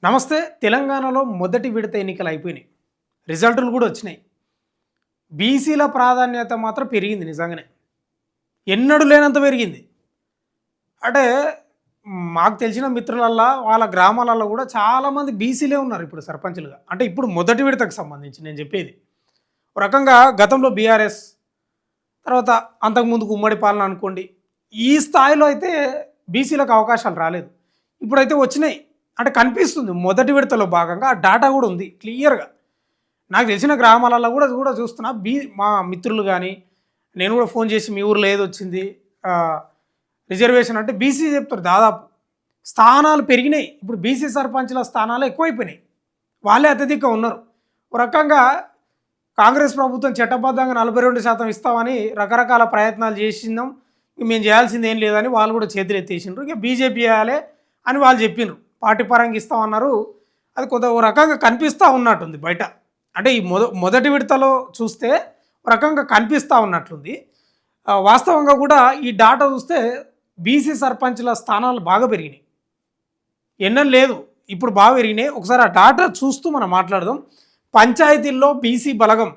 నమస్తే. తెలంగాణలో మొదటి విడత ఎన్నికలు అయిపోయినాయి. రిజల్టులు కూడా వచ్చినాయి. బీసీల ప్రాధాన్యత మాత్రం పెరిగింది నిజంగానే. ఎన్నడూ లేనంత పెరిగింది. అంటే మాకు తెలిసిన మిత్రులల్లా వాళ్ళ గ్రామాలలో కూడా చాలామంది బీసీలే ఉన్నారు ఇప్పుడు సర్పంచులుగా. అంటే ఇప్పుడు మొదటి విడతకు సంబంధించి నేను చెప్పేది. ఒక రకంగా గతంలో బీఆర్ఎస్, తర్వాత అంతకుముందుకు ఉమ్మడి పాలన అనుకోండి. ఈ స్థాయిలో అయితే బీసీలకు అవకాశాలు రాలేదు. ఇప్పుడైతే వచ్చినాయి. అంటే కనిపిస్తుంది మొదటి విడతలో భాగంగా ఆ డాటా కూడా ఉంది క్లియర్‌గా. నాకు తెలిసిన గ్రామాలలో కూడా చూస్తున్నా మా మిత్రులు గానీ, నేను కూడా ఫోన్ చేసి మీ ఊర్లో ఏదొచ్చింది రిజర్వేషన్ అంటే బీసీ చెప్తారు దాదాపు. స్థానాలు పెరిగినాయి. ఇప్పుడు బీసీ సర్పంచ్‌ల స్థానాలు ఎక్కువైపోయినాయి. వాళ్ళే అత్యధిక ఉన్నారు. ఒక రకంగా కాంగ్రెస్ ప్రభుత్వం చట్టబద్ధంగా 42% ఇస్తామని రకరకాల ప్రయత్నాలు చేసిందాం. మేము చేయాల్సింది ఏం లేదని వాళ్ళు కూడా చేతులెత్తేసిండ్రు. ఇక బీజేపీ చేయాలి అని వాళ్ళు చెప్పిండ్రు. పార్టీ పరంగా ఇస్తామన్నారు. అది కొంత ఓ రకంగా కనిపిస్తూ ఉన్నట్టుంది బయట. అంటే ఈ మొదటి విడతలో చూస్తే ఒక రకంగా కనిపిస్తూ ఉన్నట్లుంది. వాస్తవంగా కూడా ఈ డాటా చూస్తే బీసీ సర్పంచ్ల స్థానాలు బాగా పెరిగినాయి. ఎన్నో లేదు, ఇప్పుడు బాగా పెరిగినాయి. ఒకసారి ఆ డాటా చూస్తూ మనం మాట్లాడదాం. పంచాయతీల్లో బీసీ బలగం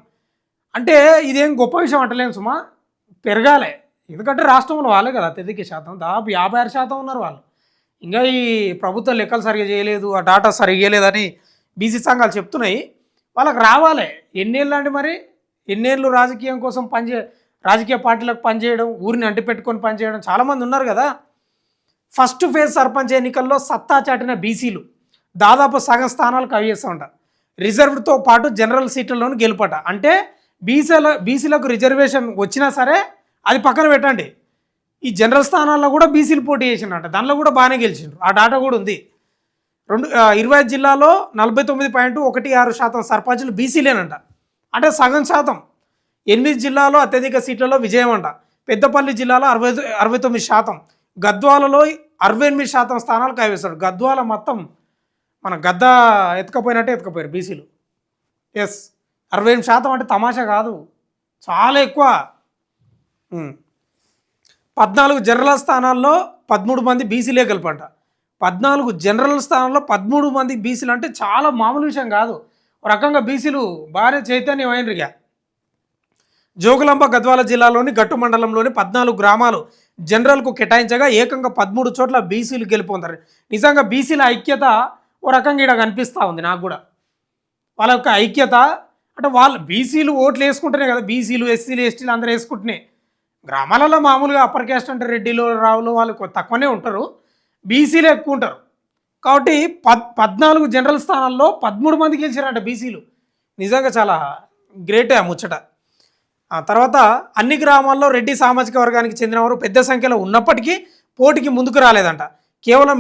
అంటే ఇదేం గొప్ప విషయం అంటలేము సుమా, పెరగాలి. ఎందుకంటే రాష్ట్రంలో వాళ్ళే కదా అత్యధిక శాతం, దాదాపు 56% ఉన్నారు వాళ్ళు. ఇంకా ఈ ప్రభుత్వం లెక్కలు సరిగ్గా చేయలేదు, ఆ డాటా సరిగ్గా చేయలేదని బీసీ సంఘాలు చెప్తున్నాయి. వాళ్ళకి రావాలి. ఎన్నేళ్ళు అండి మరి, ఎన్నేళ్ళు రాజకీయం కోసం రాజకీయ పార్టీలకు పనిచేయడం, ఊరిని అంటిపెట్టుకొని పనిచేయడం చాలామంది ఉన్నారు కదా. ఫస్ట్ ఫేజ్ సర్పంచ్ ఎన్నికల్లో సత్తా చాటిన బీసీలు దాదాపు సగం స్థానాలు కవిచేస్తూ ఉంటారు. రిజర్వ్తో పాటు జనరల్ సీట్లలోనూ గెలుపట. అంటే బీసీలకు రిజర్వేషన్ వచ్చినా సరే అది పక్కన పెట్టండి, ఈ జనరల్ స్థానాల్లో కూడా బీసీలు పోటీ చేసినట్ట, దానిలో కూడా బాగానే గెలిచిండ్రు. ఆ డాటా కూడా ఉంది. 25 జిల్లాలో 49.16% సర్పంచులు బీసీలేనంట. అంటే సగం శాతం. 8 జిల్లాలో అత్యధిక సీట్లలో విజయం అంట. పెద్దపల్లి జిల్లాలో 69%, గద్వాలలో 68% స్థానాలు కైవసాడు. గద్వాల మొత్తం మన గద్ద ఎత్తుకపోయినట్టే ఎత్తుకపోయారు బీసీలు. ఎస్, 68% అంటే తమాషా కాదు, చాలా ఎక్కువ. 14 జనరల్ స్థానాల్లో 13 మంది బీసీలే గెలుపంట. 14 జనరల్ స్థానాల్లో 13 మంది బీసీలు అంటే చాలా మామూలు విషయం కాదు. ఒక రకంగా బీసీలు బాగానే చైతన్యం అయినరుగా. జోగులాంబ గద్వాల జిల్లాలోని గట్టు మండలంలోని 14 గ్రామాలు జనరల్కు కేటాయించగా ఏకంగా 13 చోట్ల బీసీలు గెలుపొందారు. నిజంగా బీసీల ఐక్యత ఓ రకంగా ఇక్కడ కనిపిస్తూ ఉంది నాకు కూడా. వాళ్ళ యొక్క ఐక్యత అంటే వాళ్ళు బీసీలు ఓట్లు వేసుకుంటేనే కదా, బీసీలు ఎస్సీలు ఎస్టీలు అందరూ వేసుకుంటున్నాయి. గ్రామాలలో మామూలుగా అప్పర్ క్యాస్ట్ అంటే రెడ్డిలు రావులు వాళ్ళు తక్కువనే ఉంటారు, బీసీలు ఎక్కువ ఉంటారు. కాబట్టి 14 జనరల్ స్థానాల్లో 13 మంది గెలిచారంట బీసీలు. నిజంగా చాలా గ్రేటే ఆ ముచ్చట. ఆ తర్వాత అన్ని గ్రామాల్లో రెడ్డి సామాజిక వర్గానికి చెందినవారు పెద్ద సంఖ్యలో ఉన్నప్పటికీ పోటీకి ముందుకు రాలేదంట. కేవలం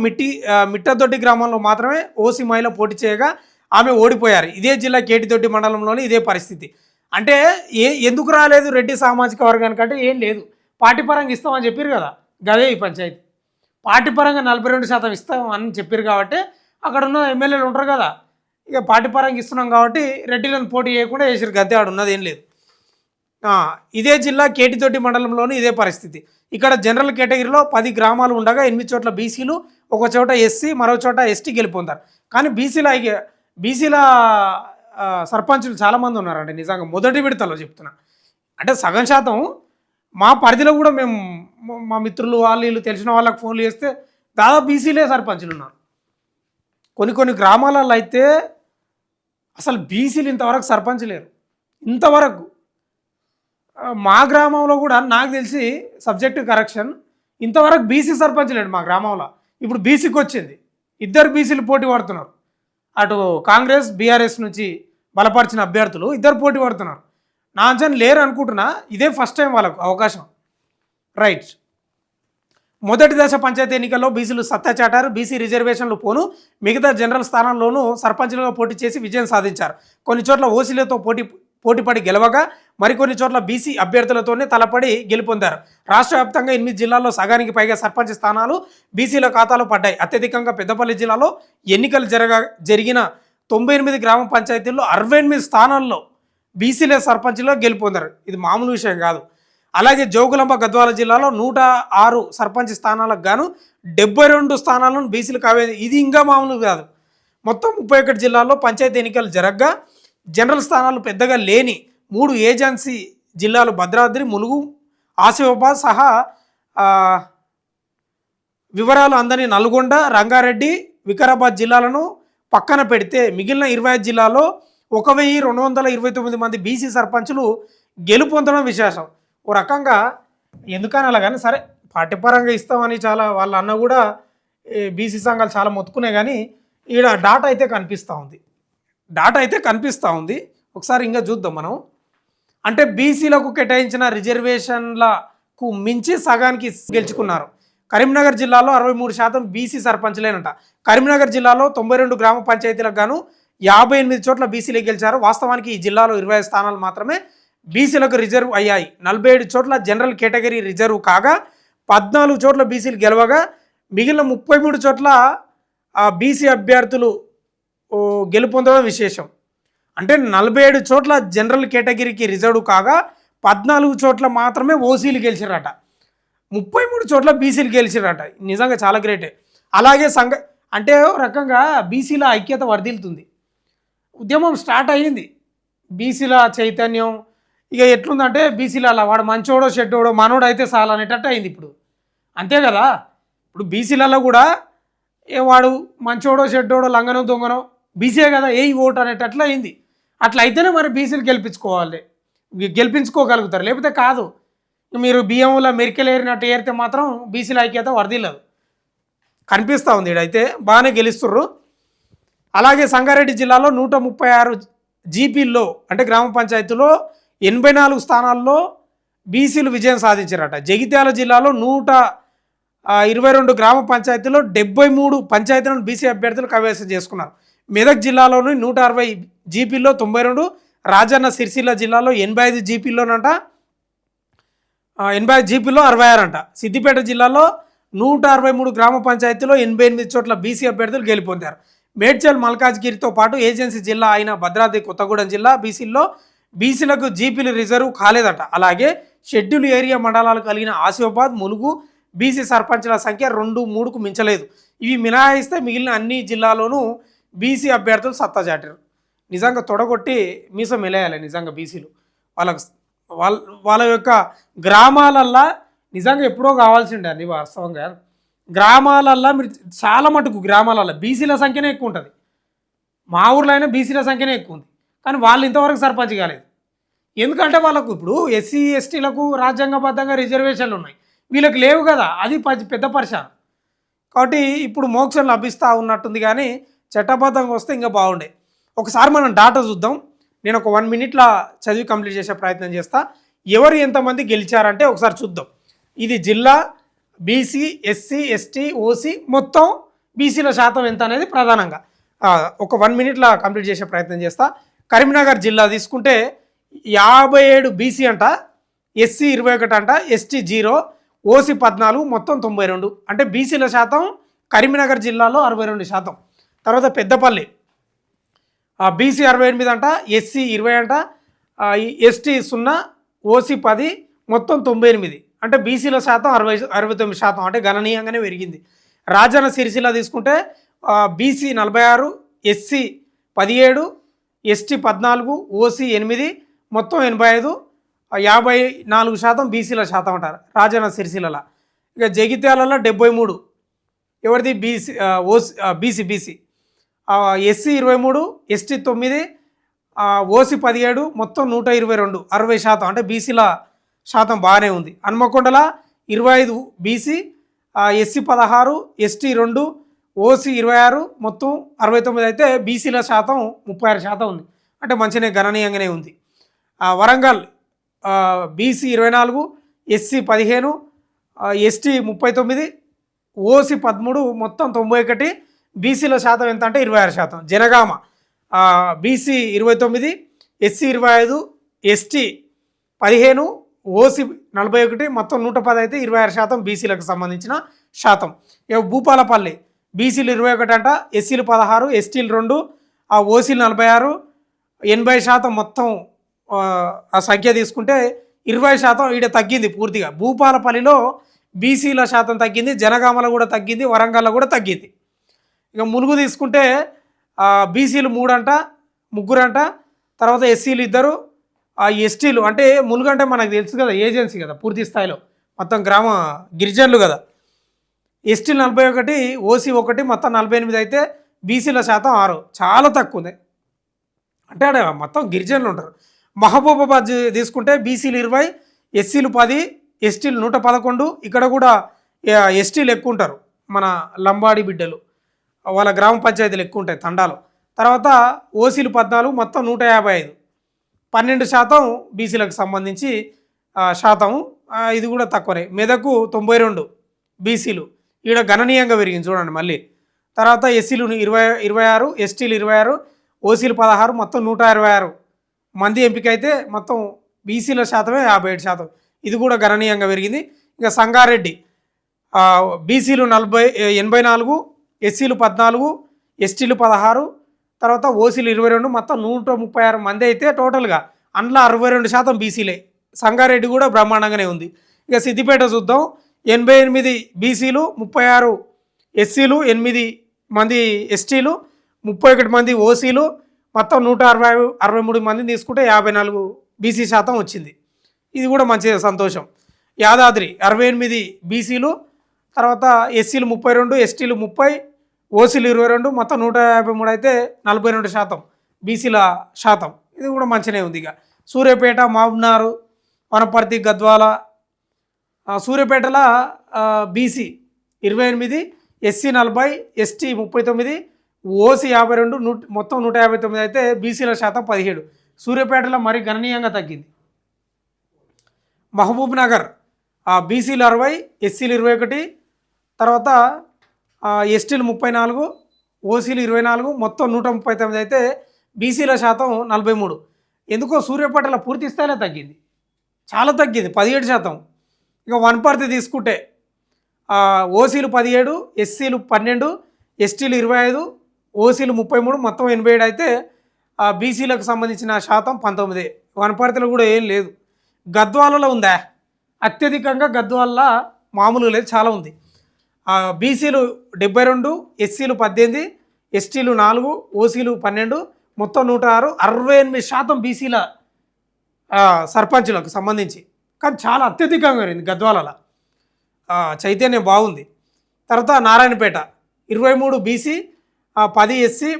మిట్టదొడ్డి గ్రామంలో మాత్రమే ఓసీ మహిళ పోటీ చేయగా ఆమె ఓడిపోయారు. ఇదే జిల్లా కేటిదొడ్డి మండలంలోని ఇదే పరిస్థితి. అంటే ఎందుకు రాలేదు రెడ్డి సామాజిక వర్గానికి అంటే ఏం లేదు, పార్టీ పరంగా ఇస్తామని చెప్పారు కదా, గదే ఈ పంచాయతీ. పార్టీ పరంగా 42% ఇస్తామని చెప్పారు కాబట్టి అక్కడ ఉన్న ఎమ్మెల్యేలు ఉంటారు కదా, ఇక పార్టీ పరంగా ఇస్తున్నాం కాబట్టి రెడ్డిలను పోటీ చేయకుండా వేసారు, గద్దె ఆడు ఉన్నది ఏం లేదు. ఇదే జిల్లా కేటిదొడ్డి మండలంలోని ఇదే పరిస్థితి. ఇక్కడ జనరల్ కేటగిరీలో 10 గ్రామాలు ఉండగా 8 చోట్ల బీసీలు, ఒక చోట ఎస్సీ, మరో చోట ఎస్టీ గెలుపొందారు. కానీ బీసీల సర్పంచులు చాలామంది ఉన్నారండి నిజంగా మొదటి విడతలో చెప్తున్నా. అంటే సగం శాతం మా పరిధిలో కూడా మేము మా మిత్రులు వాళ్ళు వీళ్ళు తెలిసిన వాళ్ళకి ఫోన్లు చేస్తే దాదాపు బీసీలే సర్పంచులు ఉన్నారు. కొన్ని గ్రామాలలో అయితే అసలు బీసీలు ఇంతవరకు సర్పంచ్ లేరు. ఇంతవరకు మా గ్రామంలో కూడా నాకు తెలిసి సబ్జెక్టు కరెక్షన్, ఇంతవరకు బీసీ సర్పంచ్ లేడు మా గ్రామంలో. ఇప్పుడు బీసీకి వచ్చింది, 2 బీసీలు పోటీ పడుతున్నారు. అటు కాంగ్రెస్ బీఆర్ఎస్ నుంచి బలపరిచిన అభ్యర్థులు 2 పోటీ పడుతున్నారు. నా అంచనా లేరు అనుకుంటున్నా, ఇదే ఫస్ట్ టైం వాళ్ళకు అవకాశం. రైట్. మొదటి దశ పంచాయతీ ఎన్నికల్లో బీసీలు సత్తా చాటారు. బీసీ రిజర్వేషన్లు పోను మిగతా జనరల్ స్థానాల్లోనూ సర్పంచులుగా పోటీ చేసి విజయం సాధించారు. కొన్ని చోట్ల ఓసీలతో పోటీపడి గెలవగా మరికొన్ని చోట్ల బీసీ అభ్యర్థులతోనే తలపడి గెలుపొందారు. రాష్ట్ర వ్యాప్తంగా 8 జిల్లాల్లో సగానికి పైగా సర్పంచ్ స్థానాలు బీసీల ఖాతాలో పడ్డాయి. అత్యధికంగా పెద్దపల్లి జిల్లాలో ఎన్నికలు జరిగిన 98 గ్రామ పంచాయతీల్లో 68 స్థానాల్లో బీసీలే సర్పంచ్లో గెలుపొందారు. ఇది మామూలు విషయం కాదు. అలాగే జోగులాంబ గద్వాల జిల్లాలో 106 సర్పంచ్ స్థానాలకు గాను 72 స్థానాలను బీసీలకు ఇది ఇంకా మామూలు కాదు. మొత్తం 31 జిల్లాల్లో పంచాయతీ ఎన్నికలు జరగగా జనరల్ స్థానాలు పెద్దగా లేని 3 ఏజెన్సీ జిల్లాలు భద్రాద్రి, ములుగు, ఆసిఫాబాద్ సహా వివరాలు అందని నల్గొండ, రంగారెడ్డి, వికారాబాద్ జిల్లాలను పక్కన పెడితే మిగిలిన 25 జిల్లాల్లో 1229 మంది బీసీ సర్పంచులు గెలుపొందడం విశేషం. ఓ రకంగా ఎందుకని అలా కానీ సరే పార్టీపరంగా ఇస్తామని చాలా వాళ్ళ అన్న కూడా బీసీ సంఘాలు చాలా మొత్తుకునే కానీ ఈడ డాటా అయితే కనిపిస్తూ ఉంది. ఒకసారి ఇంకా చూద్దాం మనం. అంటే బీసీలకు కేటాయించిన రిజర్వేషన్లకు మించి సగానికి గెలుచుకున్నారు. కరీంనగర్ జిల్లాలో 63% బీసీ సర్పంచ్లేనంట. కరీంనగర్ జిల్లాలో 92 గ్రామ పంచాయతీలకు గాను 58 చోట్ల బీసీలు గెలిచారు. వాస్తవానికి ఈ జిల్లాలో 25 స్థానాలు మాత్రమే బీసీలకు రిజర్వ్ అయ్యాయి. 47 చోట్ల జనరల్ కేటగిరీ రిజర్వ్ కాగా 14 చోట్ల బీసీలు గెలవగా మిగిలిన 33 చోట్ల బీసీ అభ్యర్థులు గెలుపొందడం విశేషం. అంటే 47 చోట్ల జనరల్ కేటగిరీకి రిజర్వ్ కాగా 14 చోట్ల మాత్రమే ఓసీలు గెలిచారట. 33 చోట్ల బీసీలు గెలిచారట. నిజంగా చాలా గ్రేటే. అలాగే అంటే రకంగా బీసీల ఐక్యత వర్ధిల్లుతుంది. ఉద్యమం స్టార్ట్ అయ్యింది. బీసీల చైతన్యం ఇక ఎట్లుందంటే బీసీల వాడు మంచోడో చెడ్డోడో మనోడు అయితే చాలు అనేటట్టు అయింది ఇప్పుడు. అంతే కదా. ఇప్పుడు బీసీలలో కూడా వాడు మంచోడో చెడ్డోడో లంగనో దొంగనో బీసీయే కదా ఏ ఓటు అనేటట్లు అయింది. అట్లా అయితేనే మరి బీసీలు గెలిపించుకోగలుగుతారు, లేకపోతే కాదు. మీరు బియ్యంలో మెరికలు ఏరినట్టు ఏరితే మాత్రం బీసీల ఐక్యత వర్ధిల్లదు. కనిపిస్తూ ఉంది ఇడైతే బాగానే గెలుస్తుర్రు. అలాగే సంగారెడ్డి జిల్లాలో 136 జీపీల్లో అంటే గ్రామ పంచాయతీలో 84 స్థానాల్లో బీసీలు విజయం సాధించారట. జగిత్యాల జిల్లాలో 122 గ్రామ పంచాయతీలో 73 పంచాయతీలను బీసీ అభ్యర్థులు కైవసం చేసుకున్నారు. మెదక్ జిల్లాలోని 160 జీపీల్లో 92, రాజన్న సిరిసిల్ల జిల్లాలో 85 జీపీల్లోనంట 85 జీపీల్లో 66 అంట. సిద్దిపేట జిల్లాలో 163 గ్రామ పంచాయతీలో 88 చోట్ల బీసీ అభ్యర్థులు గెలుపొందారు. మేడ్చల్, మల్కాజ్గిరితో పాటు ఏజెన్సీ జిల్లా అయిన భద్రాద్రి కొత్తగూడెం జిల్లా బీసీలకు జీపీలు రిజర్వ్ కాలేదట. అలాగే షెడ్యూల్ ఏరియా మండలాలు కలిగిన ఆసిఫాబాద్, ములుగు బీసీ సర్పంచ్ల సంఖ్య 2-3కు మించలేదు. ఇవి మినహాయిస్తే మిగిలిన అన్ని జిల్లాల్లోనూ బీసీ అభ్యర్థులు సత్తా చాటారు. నిజంగా తొడగొట్టి మీసం మెలేయాలి నిజంగా బీసీలు. వాళ్ళ యొక్క గ్రామాలల్లో నిజంగా ఎప్పుడో కావాల్సిండే అండి. వాస్తవంగా గ్రామాలల్లో మీరు చాలా మటుకు గ్రామాలల్లో బీసీల సంఖ్యనే ఎక్కువ ఉంటుంది. మా ఊర్లో అయినా బీసీల సంఖ్యనే ఎక్కువ ఉంది. కానీ వాళ్ళు ఇంతవరకు సర్పంచ్ కాలేదు. ఎందుకంటే వాళ్ళకు ఇప్పుడు ఎస్సీ ఎస్టీలకు రాజ్యాంగబద్ధంగా రిజర్వేషన్లు ఉన్నాయి, వీళ్ళకి లేవు కదా. అది పెద్ద పరిశాన్. కాబట్టి ఇప్పుడు మోక్షం లభిస్తూ ఉన్నట్టుంది. కానీ చట్టబద్ధంగా వస్తే ఇంకా బాగుండే. ఒకసారి మనం డాటా చూద్దాం. నేను ఒక 1 మినిట్లో చదివి కంప్లీట్ చేసే ప్రయత్నం చేస్తా. ఎవరు ఎంతమంది గెలిచారంటే ఒకసారి చూద్దాం. ఇది జిల్లా బీసీ, ఎస్సీ, ఎస్టీ, ఓసీ మొత్తం బీసీల శాతం ఎంత అనేది ప్రధానంగా ఒక 1 మినిట్లో కంప్లీట్ చేసే ప్రయత్నం చేస్తా. కరీంనగర్ జిల్లా తీసుకుంటే 57 బీసీ అంట, ఎస్సీ 21 అంట, ఎస్టీ 0, ఓసీ 14, మొత్తం 92. అంటే బీసీల శాతం కరీంనగర్ జిల్లాలో 62%. తర్వాత పెద్దపల్లి బీసీ 68 అంట, ఎస్సీ 20 అంట, ఎస్టీ 0, ఓసీ 10, మొత్తం 98. అంటే బీసీల శాతం 69%. అంటే గణనీయంగానే పెరిగింది. రాజన్న సిరిసిల్ల తీసుకుంటే బీసీ 46, ఎస్సీ 17, ఎస్టీ 14, ఓసీ 8, మొత్తం 85, 54% బీసీల శాతం అంటారు రాజన్న సిరిసిల్ల. ఇక జగిత్యాలలో 73 ఎవరిది బీసీ ఎస్సీ 23, ఎస్టీ 9, ఓసీ 17, మొత్తం 122, 60%. అంటే బీసీల శాతం బాగానే ఉంది. హన్మకొండల 25 బీసీ, ఎస్సీ 16, ఎస్టీ 2, ఓసీ 26, మొత్తం 69. అయితే బీసీల శాతం 36% ఉంది. అంటే మంచిగానే గణనీయంగానే ఉంది. Warangal BC 24, SC 15, ST 39, OC 13, మొత్తం 91. బీసీల శాతం ఎంత అంటే 26%. Jangaon BC 29, SC 25, ST 15, OC 41, మొత్తం 110. అయితే 26% బీసీలకు సంబంధించిన శాతం. ఇక భూపాలపల్లి బీసీలు 21 అంట, ఎస్సీలు 16, ఎస్టీలు 2, ఓసీలు 46, 80% మొత్తం ఆ సంఖ్య తీసుకుంటే 20% ఈడ తగ్గింది పూర్తిగా. భూపాలపల్లిలో బీసీల శాతం తగ్గింది, జనగామలో కూడా తగ్గింది, వరంగల్లో కూడా తగ్గింది. ఇక ములుగు తీసుకుంటే బీసీలు 3 అంట, ముగ్గురంట, తర్వాత ఎస్సీలు 2, ఎస్టీలు అంటే ములుగంటే మనకు తెలుసు కదా, ఏజెన్సీ కదా పూర్తి స్థాయిలో, మొత్తం గ్రామ గిరిజనులు కదా. ఎస్టీలు 41, ఓసీ 1, మొత్తం 48 అయితే బీసీల శాతం 6, చాలా తక్కువ ఉంది. అంటే ఆడ మొత్తం గిరిజనులు ఉంటారు. మహబూబాబాద్ తీసుకుంటే బీసీలు 20, ఎస్సీలు 10, ఎస్టీలు 111. ఇక్కడ కూడా ఎస్టీలు ఎక్కువ ఉంటారు, మన లంబాడి బిడ్డలు, వాళ్ళ గ్రామ పంచాయతీలు ఎక్కువ ఉంటాయి తండాలు. తర్వాత ఓసీలు 14, మొత్తం 155, 12% బీసీలకు సంబంధించి శాతం. ఇది కూడా తక్కువనే. మెదకు 92 బీసీలు, ఈడ గణనీయంగా పెరిగింది చూడండి మళ్ళీ. తర్వాత ఎస్సీలు 26, ఎస్టీలు 26, ఓసీలు 16, మొత్తం 126 మంది ఎంపిక అయితే మొత్తం బీసీల శాతమే 57%. ఇది కూడా గణనీయంగా పెరిగింది. ఇక సంగారెడ్డి బీసీలు 84, ఎస్సీలు 14, ఎస్టీలు 16, తర్వాత ఓసీలు 22, మొత్తం 136 మంది అయితే టోటల్గా. అందులో 62% బీసీలే. సంగారెడ్డి కూడా బ్రహ్మాండంగానే ఉంది. ఇక సిద్దిపేట చూద్దాం. 88 బీసీలు, 36 ఎస్సీలు, 8 మంది ఎస్టీలు, 31 మంది ఓసీలు, మొత్తం 163 మందిని తీసుకుంటే 54 బీసీ శాతం వచ్చింది. ఇది కూడా మంచి సంతోషం. యాదాద్రి 68 బీసీలు, తర్వాత ఎస్సీలు 32, ఎస్టీలు 30, ఓసీలు 22, మొత్తం 153 అయితే 42% బీసీల శాతం. ఇది కూడా మంచిగానే ఉంది. ఇక సూర్యాపేట, మహబూబ్నగర్, వనపర్తి, గద్వాల. సూర్యాపేటలో బీసీ 28, ఎస్సీ 40, ఎస్టీ 39, ఓసీ 52, మొత్తం 159 అయితే బీసీల శాతం 17. సూర్యాపేటలో మరీ గణనీయంగా తగ్గింది. మహబూబ్ నగర్ బీసీలు 60, ఎస్సీలు 21, తర్వాత ఎస్టీలు 34, ఓసీలు 24, మొత్తం 139 అయితే బీసీల శాతం 43. ఎందుకో సూర్యాపేటలో పూర్తి స్థాయిలో తగ్గింది, చాలా తగ్గింది, 17%. ఇక వనపర్తి తీసుకుంటే ఓసీలు 17, ఎస్సీలు 12, ఎస్టీలు 25, ఓసీలు 33, మొత్తం 87 అయితే బీసీలకు సంబంధించిన శాతం 19. వనపర్తిలో కూడా ఏం లేదు. గద్వాలలో ఉందా అత్యధికంగా, గద్వాలలో మామూలుగా లేదు, చాలా ఉంది. బీసీలు 72, ఎస్సీలు 18, ఎస్టీలు 4, ఓసీలు 12, మొత్తం 106, 68% బీసీల సర్పంచులకు సంబంధించి. కానీ చాలా అత్యధికంగా జరిగింది గద్వాలలో. చైతన్యం బాగుంది. తర్వాత Narayanpet 23 BC, 10 SC,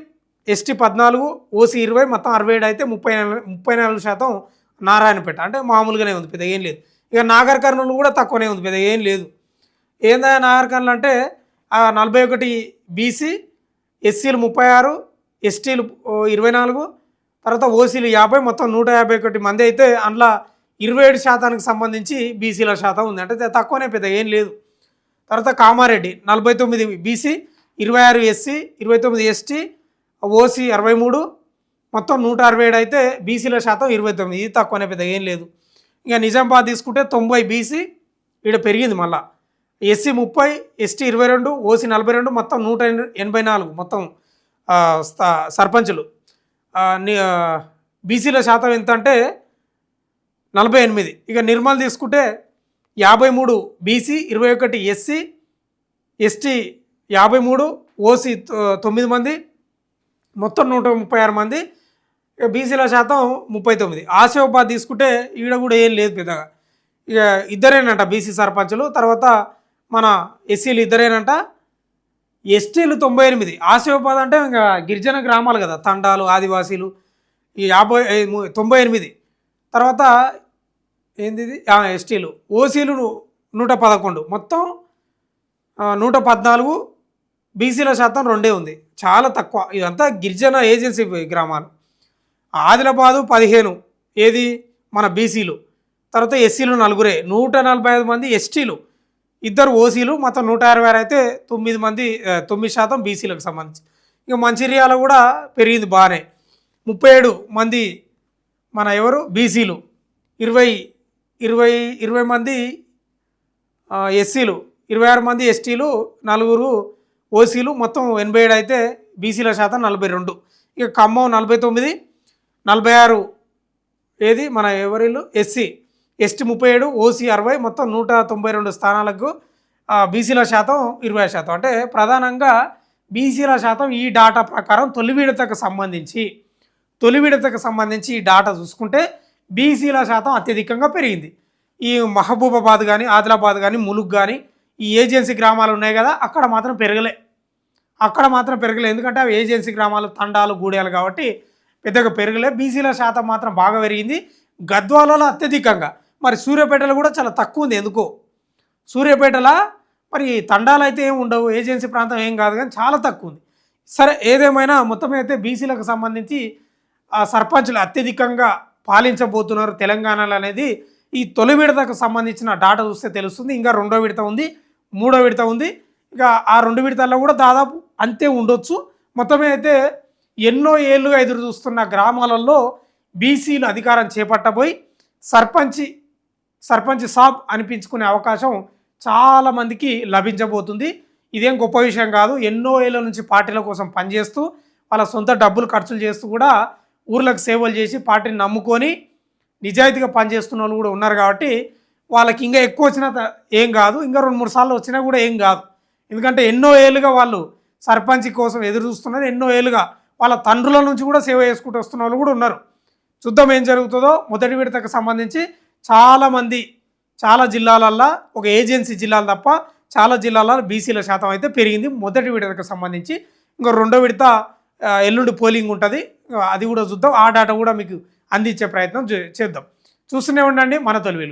ST 14, OC 20, మొత్తం 67 అయితే 34% నారాయణపేట. అంటే మామూలుగానే ఉంది, పెద్ద ఏం లేదు. ఇక నాగర్ కర్నూలు కూడా తక్కువనే ఉంది, పెద్ద ఏం లేదు. ఏందా నాగర్ కర్నూలు అంటే 41 బీసీ, ఎస్సీలు 36, ఎస్టీలు 24, తర్వాత ఓసీలు 50, మొత్తం 151 మంది అయితే అందులో 27% సంబంధించి బీసీల శాతం ఉంది. అంటే తక్కువనే, పెద్ద ఏం లేదు. తర్వాత Kamareddy 49 BC, 26 SC, 29 ST, OC 63, మొత్తం 167 అయితే బీసీల శాతం 29. ఇది తక్కువనే, పెద్ద ఏం లేదు. ఇక నిజామాబాద్ తీసుకుంటే 90 బీసీ, ఇక్కడ పెరిగింది మళ్ళా. ఎస్సీ 30, ఎస్టీ 22, ఓసీ 42, మొత్తం 184 మొత్తం సర్పంచులు. బీసీల శాతం ఎంత అంటే 48. ఇక నిర్మల్ తీసుకుంటే 53 బీసీ, 21 ఎస్సీ, ఎస్టీ 53, ఓసీ 9 మంది, మొత్తం 136 మంది. ఇక బీసీల శాతం 39. ఆసిఫాబాద్ తీసుకుంటే ఈడ కూడా ఏం లేదు పెద్దగా. ఇక ఇద్దరేనంట బీసీ సర్పంచులు. తర్వాత మన ఎస్సీలు ఇద్దరేనంట. ఎస్టీలు 98. ఆసిఫాబాద్ అంటే ఇంకా గిరిజన గ్రామాలు కదా, తండాలు, ఆదివాసీలు. ఈ 98. తర్వాత ఏంది ఎస్టీలు. ఓసీలు 111, మొత్తం 114. బీసీల శాతం 2 ఉంది, చాలా తక్కువ. ఇదంతా గిరిజన ఏజెన్సీ గ్రామాలు. ఆదిలాబాదు 15, ఏది మన బీసీలు. తర్వాత ఎస్సీలు 4, 145 మంది ఎస్టీలు, 2 ఓసీలు, మొత్తం 166 అయితే 9 మంది, 9% బీసీలకు సంబంధించి. ఇక మంచిర్యాల కూడా పెరిగింది బాగానే, 37 మంది మన ఎవరు బీసీలు, 20 మంది ఎస్సీలు, 26 మంది ఎస్టీలు, 4 ఓసీలు, మొత్తం 87 అయితే బీసీల శాతం 42. ఇక ఖమ్మం 49, 46 ఏది మన ఎవరిల్లు ఎస్సీ, ఎస్టీ 37, ఓసీ 60, మొత్తం 192 స్థానాలకు బీసీల శాతం 20%. అంటే ప్రధానంగా బీసీల శాతం ఈ డాటా ప్రకారం తొలి విడతకు సంబంధించి ఈ డాటా చూసుకుంటే బీసీల శాతం అత్యధికంగా పెరిగింది. ఈ మహబూబాబాద్ కానీ, ఆదిలాబాద్ కానీ, ములుగు కానీ ఈ ఏజెన్సీ గ్రామాలు ఉన్నాయి కదా, అక్కడ మాత్రం పెరగలే. ఎందుకంటే అవి ఏజెన్సీ గ్రామాలు, తండాలు, గూడెలు కాబట్టి పెద్దగా పెరగలే. బీసీల శాతం మాత్రం బాగా పెరిగింది. గద్వాలలో అత్యధికంగా, మరి సూర్యాపేటలో కూడా చాలా తక్కువ ఉంది. ఎందుకో సూర్యాపేటలో మరి తండాలు అయితే ఏమి ఉండవు, ఏజెన్సీ ప్రాంతం ఏం కాదు, కానీ చాలా తక్కువ ఉంది. సరే, ఏదేమైనా మొత్తం అయితే బీసీలకు సంబంధించి సర్పంచులు అత్యధికంగా పాలించబోతున్నారు తెలంగాణలో అనేది ఈ తొలి విడతకు సంబంధించిన డాటా చూస్తే తెలుస్తుంది. ఇంకా రెండో విడత ఉంది, మూడో విడత ఉంది. ఇక ఆ రెండు విడతల్లో కూడా దాదాపు అంతే ఉండొచ్చు. మొత్తమే అయితే ఎన్నో ఏళ్ళుగా ఎదురు చూస్తున్న గ్రామాలలో బీసీలు అధికారం చేపట్టబోయి సర్పంచ్ సాబ్ అనిపించుకునే అవకాశం చాలామందికి లభించబోతుంది. ఇదేం గొప్ప విషయం కాదు. ఎన్నో ఏళ్ళ నుంచి పార్టీల కోసం పనిచేస్తూ వాళ్ళ సొంత డబ్బులు ఖర్చులు చేస్తూ కూడా ఊర్లకు సేవలు చేసి పార్టీని నమ్ముకొని నిజాయితీగా పనిచేస్తున్న వాళ్ళు కూడా ఉన్నారు. కాబట్టి వాళ్ళకి ఇంకా ఎక్కువ వచ్చినా ఏం కాదు, ఇంకా 2-3 సార్లు వచ్చినా కూడా ఏం కాదు. ఎందుకంటే ఎన్నో ఏళ్ళుగా వాళ్ళు సర్పంచ్ కోసం ఎదురు చూస్తున్నారు. ఎన్నో ఏళ్ళుగా వాళ్ళ తండ్రుల నుంచి కూడా సేవ చేసుకుంటూ వస్తున్న వాళ్ళు కూడా ఉన్నారు. చూద్దాం ఏం జరుగుతుందో. మొదటి విడతకు సంబంధించి చాలామంది చాలా జిల్లాలల్లో, ఒక ఏజెన్సీ జిల్లాలు తప్ప చాలా జిల్లాలలో బీసీల శాతం అయితే పెరిగింది మొదటి విడతకు సంబంధించి. ఇంకా రెండో విడత ఎల్లుండి పోలింగ్ ఉంటుంది, అది కూడా చూద్దాం. ఆ డాటా కూడా మీకు అందించే ప్రయత్నం చేద్దాం. చూస్తూనే ఉండండి మన తొలి వెలుగు.